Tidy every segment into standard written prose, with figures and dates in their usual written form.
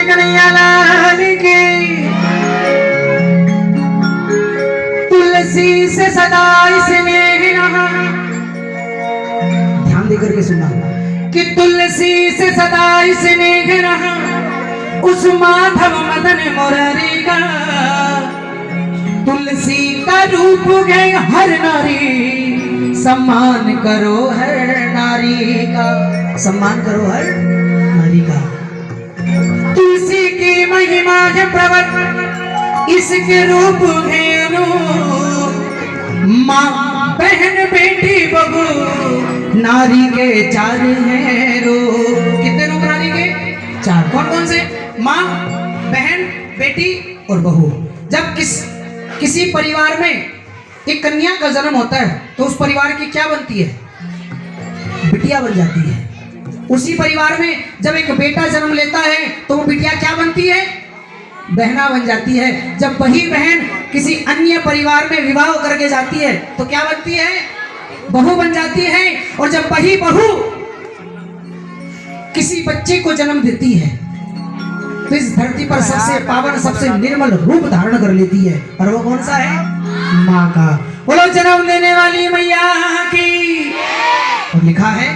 कन्हैया लाल की तुलसी से सदा स्नेह रहा। ध्यान देकर के सुनना कि तुलसी से सदा स्नेह रहा उस माधव मदन मुरारी का। तुलसी का रूप है हर नारी, सम्मान करो हर नारी का, सम्मान करो हर नारी का। तुलसी की महिमा है प्रबल, इसके रूप है अनूप। माँ बहन बेटी बहू नारी के चार हैं रूप। कितने रूप नारी के? चार। कौन कौन से? माँ, बहन, बेटी और बहू। जब किसी परिवार में एक कन्या का जन्म होता है तो उस परिवार की क्या बनती है? बिटिया बन जाती है। उसी परिवार में जब एक बेटा जन्म लेता है तो वो बिटिया क्या बनती है? बहना बन जाती है। जब वही बहन किसी अन्य परिवार में विवाह करके जाती है तो क्या बनती है? बहू बन जाती है। और जब वही बहू किसी बच्चे को जन्म देती है तो इस धरती पर सबसे पावन, सबसे निर्मल रूप धारण कर लेती है। और वो कौन सा है? माँ का। बोलो जन्म देने वाली मैया की। और लिखा है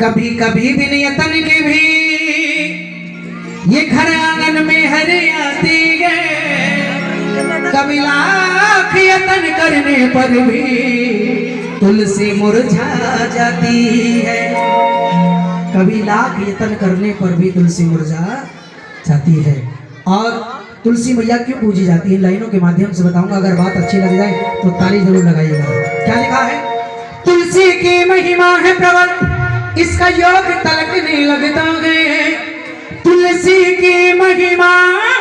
कभी कभी बिन यतन के भी ये घर आंगन में हरियाती है। कभी लाख यतन करने पर भी तुलसी मुरझा जाती है। कभी लाख यतन करने पर भी तुलसी मुरझा जाती है। और तुलसी मैया क्यों पूजी जाती है लाइनों के माध्यम से बताऊंगा। अगर बात अच्छी लग जाए तो ताली जरूर लगाइएगा। क्या लिखा है? तुलसी की महिमा है प्रबल, इसका योग तलक नहीं लगता है। तुलसी की महिमा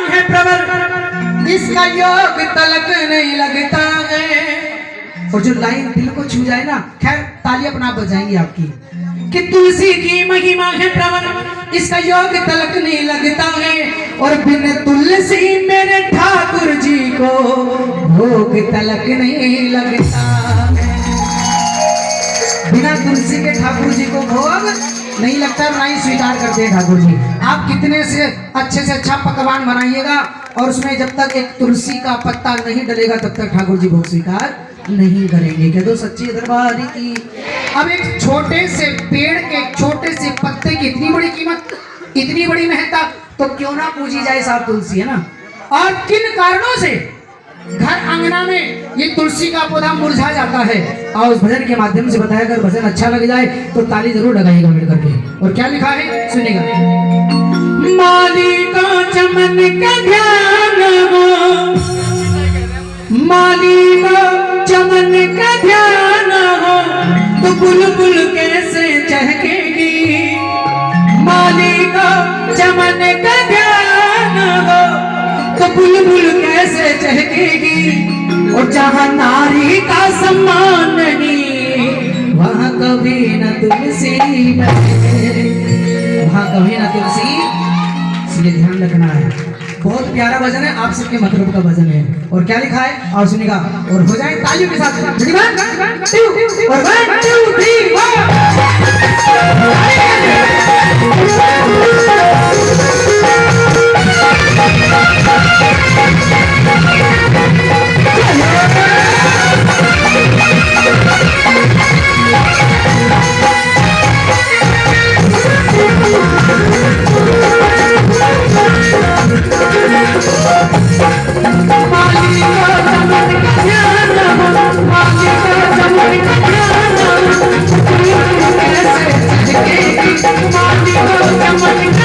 है प्रबल, इसका योग तलक नहीं लगता है। और जो लाइन दिल को छू जाए ना, खैर ताली अपना आप बजाएंगे आपकी, कि तुलसी की महिमा है प्रबल, इसका योग तलक नहीं लगता है। और बिन तुलसी मेरे ठाकुर जी को भोग तलक नहीं लगता है। बिना तुलसी के ठाकुर जी को भोग नहीं लगता, ना ही स्वीकार करते हैं ठाकुर जी। आप कितने से अच्छा पकवान बनाइएगा और उसमें जब तक एक तुलसी का पत्ता नहीं डलेगा तब तक ठाकुर जी भोग स्वीकार नहीं करेंगे। कह दो सच्ची दरबार की। अब एक छोटे से पेड़ के छोटे से पत्ते की इतनी बड़ी कीमत, इतनी बड़ी महत्ता, तो क्यों ना पूजी जाए साहब तुलसी, है ना। और किन कारणों से घर आंगना में ये तुलसी का पौधा मुरझा जाता है, और उस भजन के माध्यम से बताया। अगर भजन अच्छा लग जाए तो ताली जरूर लगाइएगा मिल करके। और क्या लिखा है सुनिएगा। माली का चमन का ध्यान हो, माली का चमन का ध्यान हो तो बुलबुल कैसे चहकेगी। माली का चमन का ध्यान हो तो बुलबुल कैसे चहकेगी। और जहाँ नारी का सम्मान नहीं वहाँ कभी न तुलसी बने, वहाँ कभी न तुलसी। इसलिए ध्यान रखना है। बहुत प्यारा भजन है, आप सबके मतलब का भजन है। और क्या लिखा है और सुनिएगा। और हो जाए तालियों के साथ। और 1 2 3 Come on,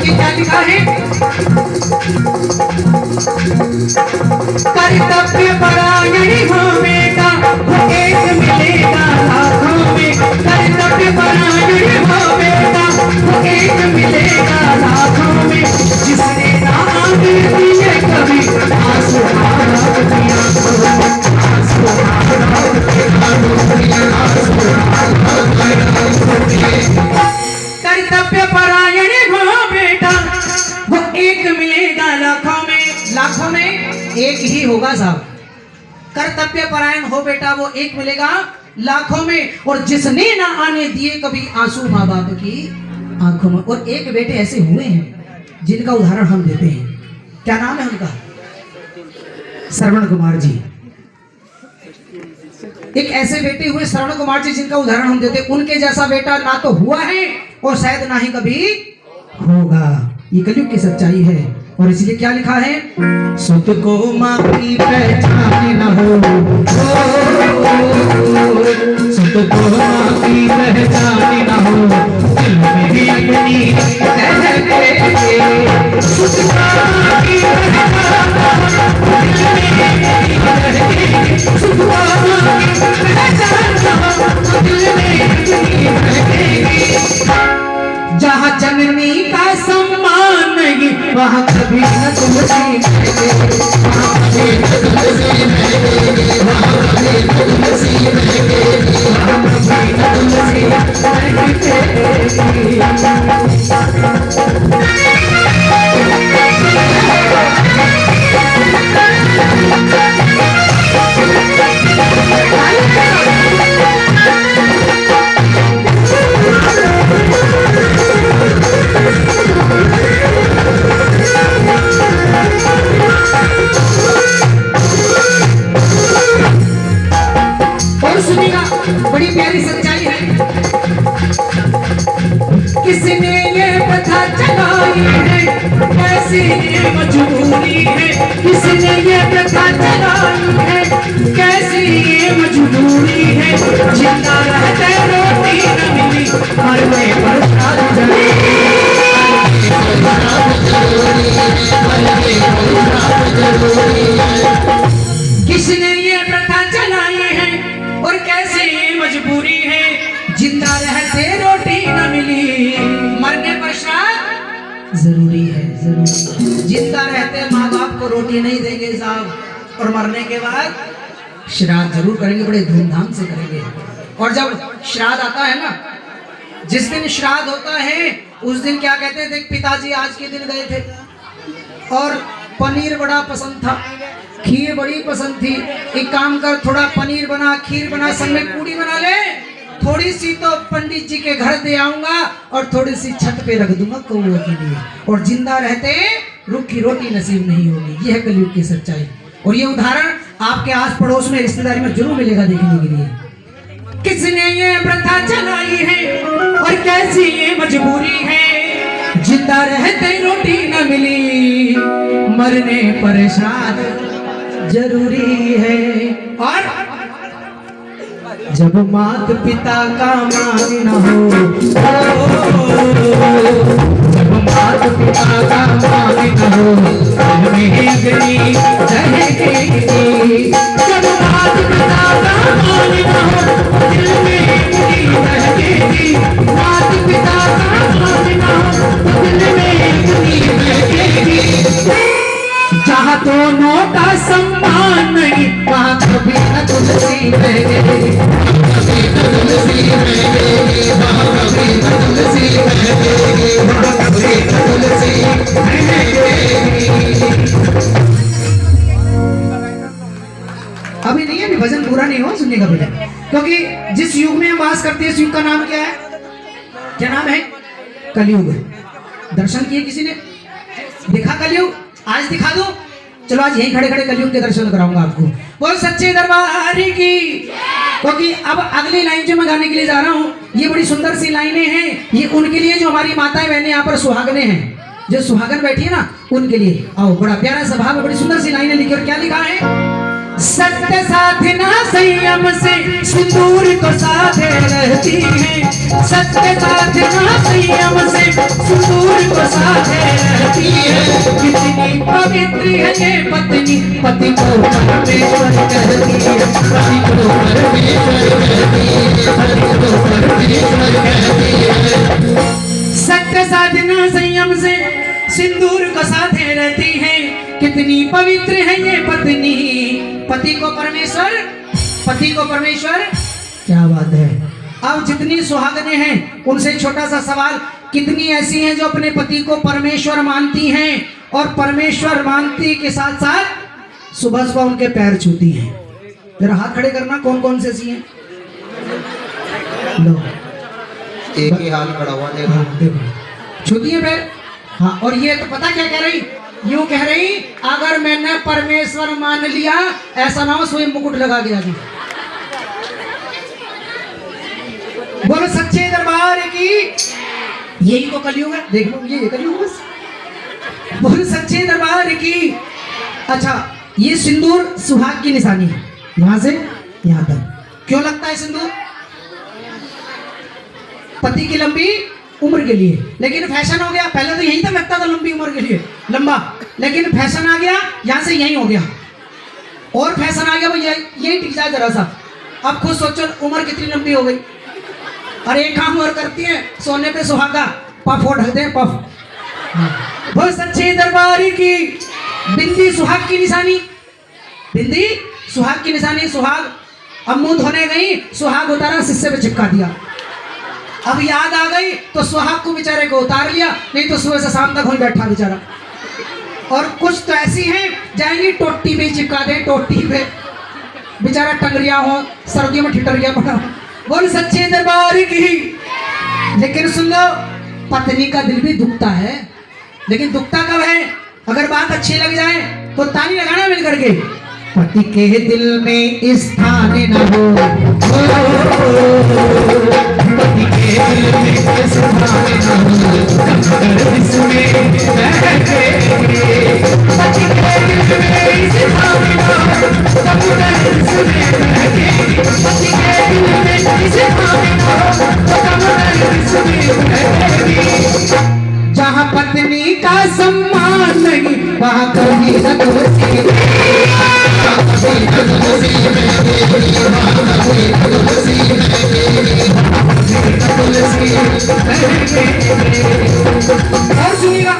देखिए क्या लिखा है, कर्तव्य परायण हो बेटा वो एक मिलेगा लाखों में, कर्तव्य परायण हो बेटा वो एक मिलेगा लाखों में, जिसने ना आने दिए कभी आंसू कर्तव्य परायण हो बेटा वो एक मिलेगा लाखों में, लाखों में एक ही होगा साहब। कर्तव्य परायण हो बेटा वो एक मिलेगा लाखों में, और जिसने ना आने दिए कभी आंसू माँ बाप की आंखों में। और एक बेटे ऐसे हुए हैं जिनका उदाहरण हम देते हैं, क्या नाम है उनका, श्रवण कुमार जी। एक ऐसे बेटे हुए श्रवण कुमार जी जिनका उदाहरण हम देते, उनके जैसा बेटा ना तो हुआ है और शायद ना ही कभी होगा। ये कलयुग की सच्चाई है, और इसलिए क्या लिखा है, सुत को माँ की पहचान न हो, सुत को माँ की पहचान न हो, दिल में भी अग्नि दहके, सुत को माँ की पहचान न हो, दिल में दहके, सुत को माँ की पहचान न हो, दिल में अग्नि दहके। जहाँ जननी का सम्मान नहीं वहाँ कभी न तुलसी महके, वहाँ कभी न तुलसी महके, वहाँ कभी न तुलसी महके, वहाँ कभी न तुलसी बड़ी प्यारी सच्चाई है, किसने ये प्रथा चलाई है, कैसी ये मजबूरी है, किसने ये प्रथा चलाई है, कैसी ये मजबूरी है, जिंदा रहते रोटी न मिली मरने पर शादी जरूरी, किसने ये प्रथा चलाई है और कैसे ये मजबूरी है, जिंदा रहते रोटी न मिली मरने पर श्राद्ध जरूरी है, जरूरी। जिंदा रहते माँ बाप को रोटी नहीं देंगे साहब, और मरने के बाद श्राद्ध जरूर करेंगे, बड़े धूमधाम से करेंगे। और जब श्राद्ध आता है ना, जिस दिन श्राद्ध होता है उस दिन क्या कहते हैं, देख पिताजी आज के दिन गए थे और पनीर बड़ा पसंद था, खीर बड़ी पसंद थी, एक काम कर थोड़ा पनीर बना, खीर बना, संग में पूड़ी बना ले, थोड़ी सी तो पंडित जी के घर दे आऊंगा और थोड़ी सी छत पे रख दूंगा कौवे के लिए, और जिंदा रहते रूखी रोटी नसीब नहीं होगी। यह है कलयुग की सच्चाई, और ये उदाहरण आपके आस पड़ोस में रिश्तेदारी में जरूर मिलेगा देखने के लिए। किसने ये प्रथा चलाई है और कैसी ये मजबूरी है, जिंदा रहते रोटी न मिली मरने पर श्राद्ध जरूरी है। और जब मात पिता का मान न हो, जब मात पिता का मान न हो, दिल में अग्नि दहकेगी, जब मात पिता का मान न हो, दिल में अग्नि दहकेगी, मात पिता का मान न हो, दिल में अग्नि दहकेगी। जहाँ दोनों का सम्मान नहीं वहाँ कभी न तुलसी महके, कभी न तुलसी महके, वहाँ कभी न तुलसी महके, वहाँ कभी न तुलसी महके। अभी नहीं है, अभी भजन पूरा नहीं हुआ सुनने का बेटा, क्योंकि जिस युग में हम वास करते हैं इस युग का नाम क्या है, क्या नाम है, कलयुग। दर्शन किए किसी ने, देखा कलयुग, आज दिखा दो, चलो आज यहीं खड़े खड़े कलयुग के दर्शन कराऊंगा आपको। बोल सच्चे दरबार की। क्योंकि अब अगली लाइन जो मैं गाने के लिए जा रहा हूँ, ये बड़ी सुंदर सी लाइनें हैं, ये उनके लिए जो हमारी माताएं बहनें यहाँ पर सुहागने हैं, जो सुहागन बैठी है ना, उनके लिए। आओ, बड़ा प्यारा स्वभाव है, बड़ी सुंदर सी लाइनें लिखी, और क्या लिखा है, सत्य साधना संयम से सिंदूर को साधे रहते रहती है। सत्य साधना संयम से सिंदूर को साधे रहती है। कितनी पवित्र है ये पत्नी, पति को परमेश्वर कहती है। पति को परमेश्वर कहती है, पति को परमेश्वर कहती है। सत्य साधना संयम से सिंदूर को साधे रहती है। कितनी पवित्र है ये पत्नी, पति को परमेश्वर, पति को परमेश्वर। क्या बात है। अब जितनी सुहागनें हैं उनसे छोटा सा सवाल, कितनी ऐसी हैं जो अपने पति को परमेश्वर मानती हैं और परमेश्वर मानती के साथ साथ सुबह सुबह उनके पैर छूती हैं? जरा हाथ खड़े करना, कौन कौन से ऐसी हैं? लो, एक ही हाथ खड़ा हुआ देखो। हाँ, देखो छूती है पैर। हाँ, और ये तो पता क्या कह रही, यूं कह रही, अगर मैंने परमेश्वर मान लिया, ऐसा ना हो स्वयं मुकुट लगा के आ जाए। बोलो सच्चे दरबार की। यही तो कलयुग है, देख लो ये कलयुग बस। बोलो सच्चे दरबार की। अच्छा, ये सिंदूर सुहाग की निशानी है, यहां से यहां तक। क्यों लगता है सिंदूर? पति की लंबी उम्र के लिए। लेकिन फैशन हो गया, पहले तो यही तक लगता था लंबी उम्र के लिए, लंबा, लेकिन फैशन आ गया, यहां से यही हो गया। और फैशन आ गया भाई यही टिक जाए जरा सा। अब खुद सोचो उम्र कितनी लंबी हो गई। अरे एक काम और करती है, सोने पे सुहागा, पफ और ढकते हैं पफ। वो सच्चे दरबारी की। बिंदी सुहाग की निशानी, बिंदी सुहाग की निशानी। सुहाग अब मुंह धोने गई, सुहाग उतारा, शीशे पे चिपका दिया। अब याद आ गई तो सुहाग को बेचारे को उतार लिया, नहीं तो सुबह से शाम तक वहीं बैठा बेचारा। और कुछ तो ऐसी हैं जाएंगी टोटी पे चिपका दे, टोटी पे बेचारा टंगरिया हो, सर्दियों में ठिठरिया पड़ा। बोल सच्चे दरबार की। लेकिन सुन लो, पत्नी का दिल भी दुखता है, लेकिन दुखता कब है? अगर बात अच्छी लग जाए तो ताली लगाना मिल करके। पति के दिल में स्थान न हो, पति के दिल में स्थान न हो, सुने बैठे। पति के दिल में स्थान न हो, सुने बैठे। पति के दिल में स्थान न हो, सुने बैठे। जहाँ पत्नी का सम्मान नहीं, वहाँ कभी न दोषी। और सुनिएगा,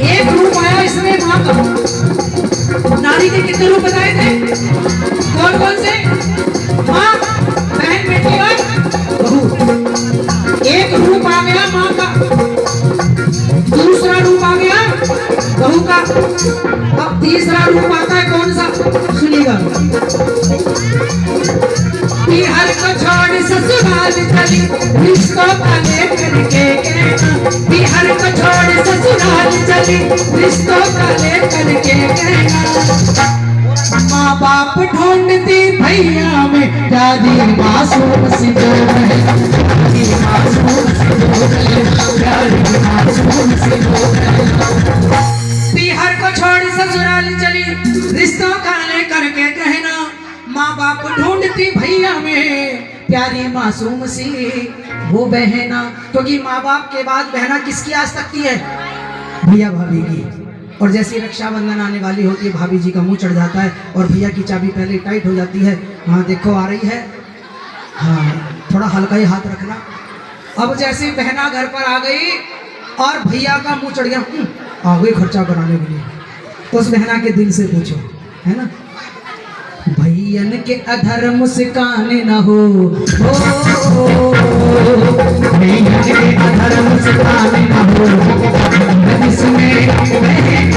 एक रूप आया इसमें माँ का। नारी के कितने रूप बताए थे? कौन कौन से? माँ, बहन, बेटी और बहू। एक रूप आ गया माँ का, दूसरा रूप आ गया बहू का। अब तीसरा रूप आता है कौन सा? सुनिएगा। हर को छोड़ ससुराल चली, रिश्तों का लेकर के कहना। हर को छोड़ ससुराल चली, रिश्तों का लेकर के कहना। माँ बाप ढूंढती भैया में, दादी मासूम सी दो है, दादी मासूम सी दो है, दादी मासूम सी दो है। बिहार को छोड़ ससुराल चली, रिश्तों का लेकर के कहना। माँ बाप ढूंढती भैया में, प्यारी मासूम सी वो बहना। क्योंकि माँ बाप के बाद बहना किसकी आस तकती है? भैया भाभी की। और जैसे रक्षाबंधन आने वाली होती है, भाभी जी का मुंह चढ़ जाता है और भैया की चाबी पहले टाइट हो जाती है। हाँ देखो आ रही है, हाँ थोड़ा हल्का ही हाथ रखना। अब जैसे बहना घर पर आ गई और भैया का मुंह चढ़ गया, आ गई खर्चा कराने के लिए, तो उस बहना के दिल से पूछो, है ना? भैयन के अधर मुस्कान न हो, भैयन के अधर मुस्कान न हो, इसमें भैयन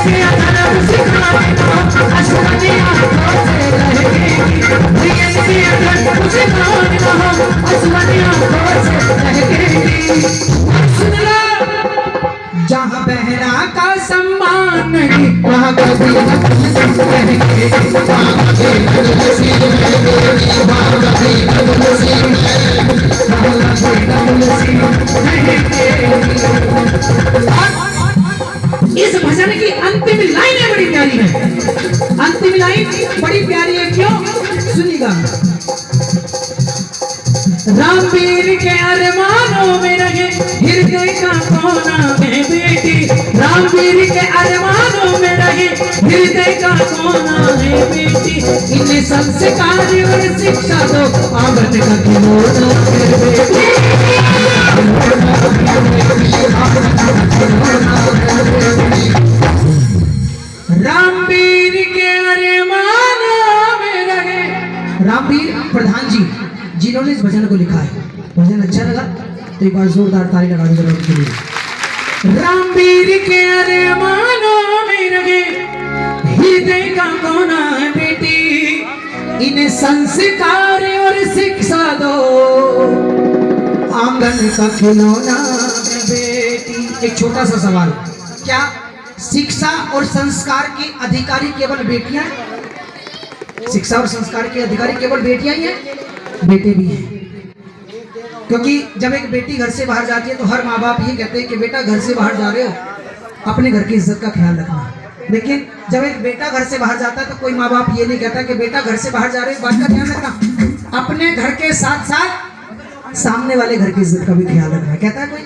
के अधर मुस्कान न हो, अश्वनी आंखों से रहेगी। भैयन के अधर मुस्कान न हो, अश्वनी आंखों से रहेगी। सुन लो, जहाँ बहना का सम्मान नहीं, वहाँ कभी इस भजन की अंतिम लाइनें बड़ी प्यारी है। अंतिम लाइन बड़ी प्यारी है, क्यों? सुनिएगा। रामवीर के अरमानों में रहे हृदय का कोना है बेटी, रामवीर के अरमानों में रहे हृदय का कोना है बेटी, इन्हें संस्कार और शिक्षा दो आंगन का खिलौना है बेटी। रामवीर के अरमानों में रहे, रामवीर प्रधान जी जिन्होंने इस भजन को लिखा है, भजन अच्छा लगा तो एक बार जोरदार ताली लगा दीजिए उनके लिए। रामवीर के अरमानों में रहे हृदय का कोना है बेटी, इन्हें संस्कार और शिक्षा दो आंगन का खिलौना है बेटी। एक छोटा सा सवाल, क्या शिक्षा और संस्कार की अधिकारी केवल बेटियां? शिक्षा और संस्कार के अधिकारी केवल बेटियां ही हैं? बेटे भी हैं, क्योंकि जब एक बेटी घर से बाहर जाती है तो हर माँ बाप ये कहते हैं कि बेटा घर से बाहर जा रहे हो अपने घर की इज्जत का ख्याल रखना। लेकिन जब एक बेटा घर से बाहर जाता है तो कोई माँ बाप ये नहीं कहता कि बेटा घर से बाहर जा रहे हो बात का ध्यान रखना, अपने घर के साथ साथ सामने वाले घर की इज्जत का भी ख्याल रखना। कहता है कोई?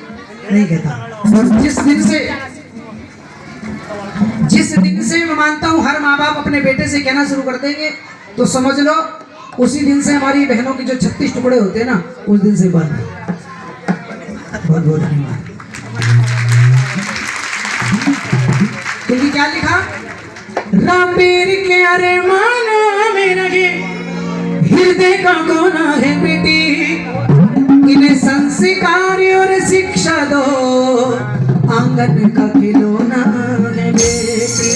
नहीं कहता। और जिस दिन से मैं मानता हूँ हर माँ बाप अपने बेटे से कहना शुरू कर देंगे तो समझ लो उसी दिन से हमारी बहनों के जो 36 टुकड़े होते हैं ना, उस दिन से बंद। बहुत बहुत धन्यवाद। क्योंकि क्या लिखा? रामवीर के अरमानों में रहे हृदय का कोना है बेटी, इन्हें संस्कार और शिक्षा दो आंगन का खिलौना है बेटी।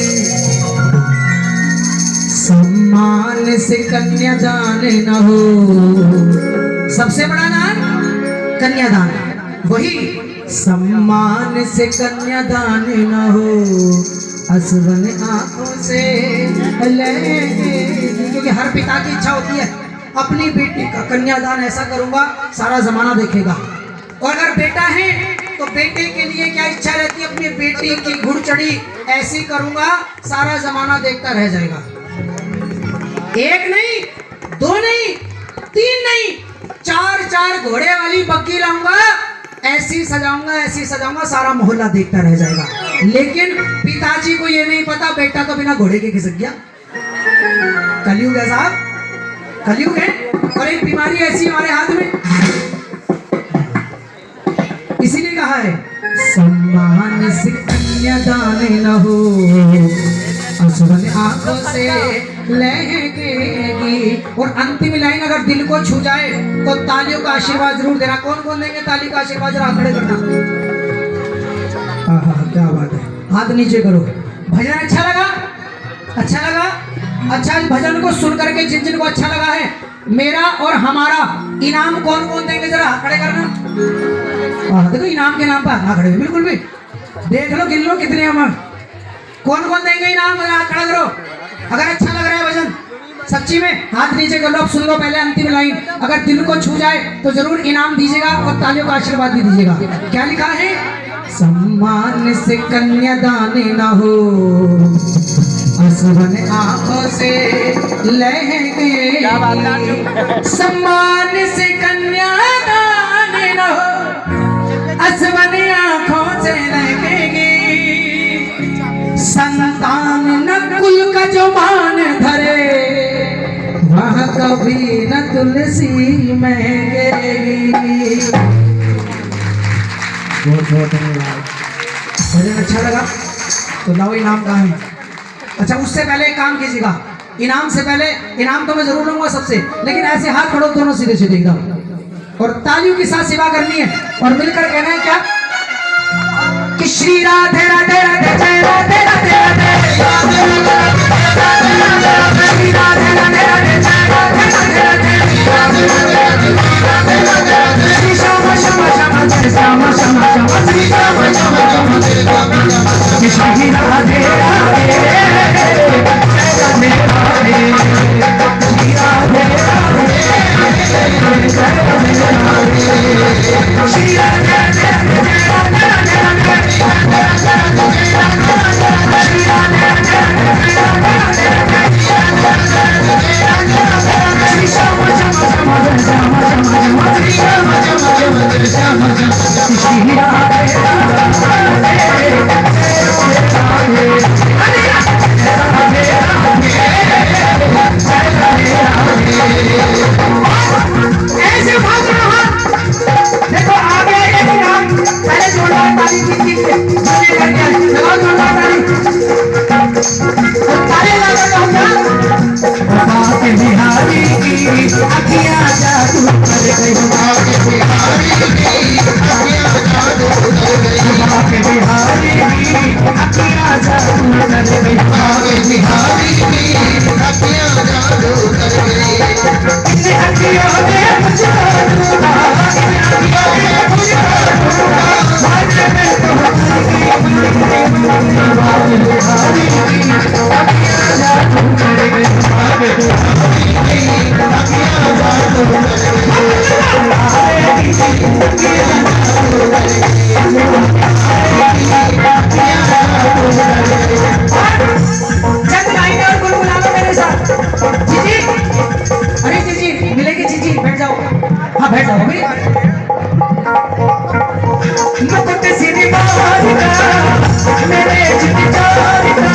सम्मान से कन्यादान न हो, सबसे बड़ा दान कन्यादान, वही सम्मान से कन्यादान न हो असवन आंखों से ले, क्योंकि हर पिता की इच्छा होती है अपनी बेटी का कन्यादान ऐसा करूंगा सारा जमाना देखेगा। और अगर बेटा है तो बेटे के लिए क्या इच्छा रहती है? अपनी बेटी की घुड़चढ़ी ऐसी करूंगा सारा जमाना देखता रह जाएगा। एक नहीं, दो नहीं, तीन नहीं, चार चार घोड़े वाली बग्गी लाऊंगा, ऐसी सजाऊंगा सारा मोहल्ला देखता रह जाएगा। लेकिन पिताजी को ये नहीं पता बेटा तो बिना घोड़े के खिसक गया। कलयुग है साहब, कलयुग है। और एक बीमारी ऐसी हमारे हाथ में, इसीलिए कहा है सम्मान से कन्यादान न हो असवन आंखों से लहकेगी। और अंतिम लाइन अगर दिल को छू जाए तो तालियों का आशीर्वाद जरूर देना। कौन कौन देंगे ताली का आशीर्वाद? जरा खड़े करना। क्या बात है, हाथ नीचे करो। भजन अच्छा लगा? अच्छा लगा? अच्छा, इस भजन को सुन करके जिन जिन को अच्छा लगा है मेरा और हमारा इनाम कौन कौन देंगे? जरा खड़े करना। देखो इनाम के नाम पर हाथ खड़े, बिल्कुल भी देख लो, गिन लो कितने हम कौन कौन देंगे इनाम। हाथ खड़ा करो अगर अच्छा लग रहा है भजन, सच्ची में हाथ नीचे कर लो। अब सुन लो पहले अंतिम लाइन, अगर दिल को छू जाए तो जरूर इनाम दीजिएगा और तालियों का आशीर्वाद भी दीजिएगा। क्या लिखा है? सम्मान से कन्यादान न हो असवन आंखों से लहके, सम्मान से कन्यादान न हो असवन आंखों से लहकेगी। संतान न कुल का जो मान धरे वह कभी न तुलसी महकेगी। बहुत बहुत धन्यवाद। भजन अच्छा लगा तो लाओ इनाम कहाँ है? अच्छा, उससे पहले एक काम कीजिएगा, इनाम से पहले, इनाम तो मैं जरूर लूंगा सबसे, लेकिन ऐसे हाथ खड़ो दोनों सीधे सीधे एकदम और तालियों के साथ सेवा करनी है और मिलकर कहना है क्या कि श्री राधे राधे राधे जय राधे राधे राधे, श्री राधे राधे राधे जय राधे राधे राधे, श्री श्याम श्याम श्याम जय श्याम श्याम श्याम, श्री श्याम श्याम श्याम जय राधे, श्री राधे राधे जय राधे राधे, श्री राधे राधे जय राधे, श्री राधे राधे ऐसे भाग रहा देखो आगे एक नाम पहले जोड़ा ताली कीजिए चलिए करके लगाओ जोड़ा ताली ताली लगाओ बाबा के बिहारी की अखियां जादू कर गई बाबा के बिहारी की अखियां जादू कर गई बाबा के बिहारी की अखियां जादू कर गई बाबा के बिहारी की अखियां जादू कर गई इन अखियों ने मुझको डूबा इन अखियों ने मुझको डूबा माने में तो बाबा के बिहारी की अखियां जादू कर गई बाबा के बिहारी की अखियां जादू कर मिलेगी जीजी बैठ जाओ हाँ बैठ जाओ अभी मुकुट सिनेमा मेरे चित्कार का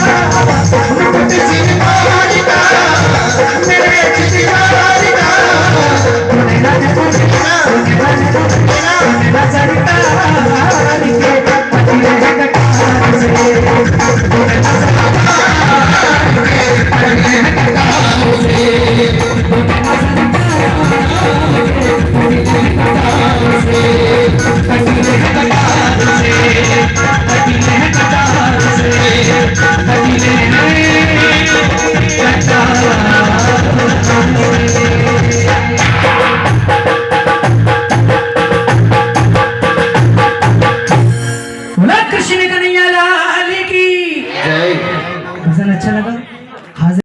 मुकुट सिनेमा मेरे चित्कार का कृष्ण कन्हैया लाल की जय। भजन अच्छा लगा?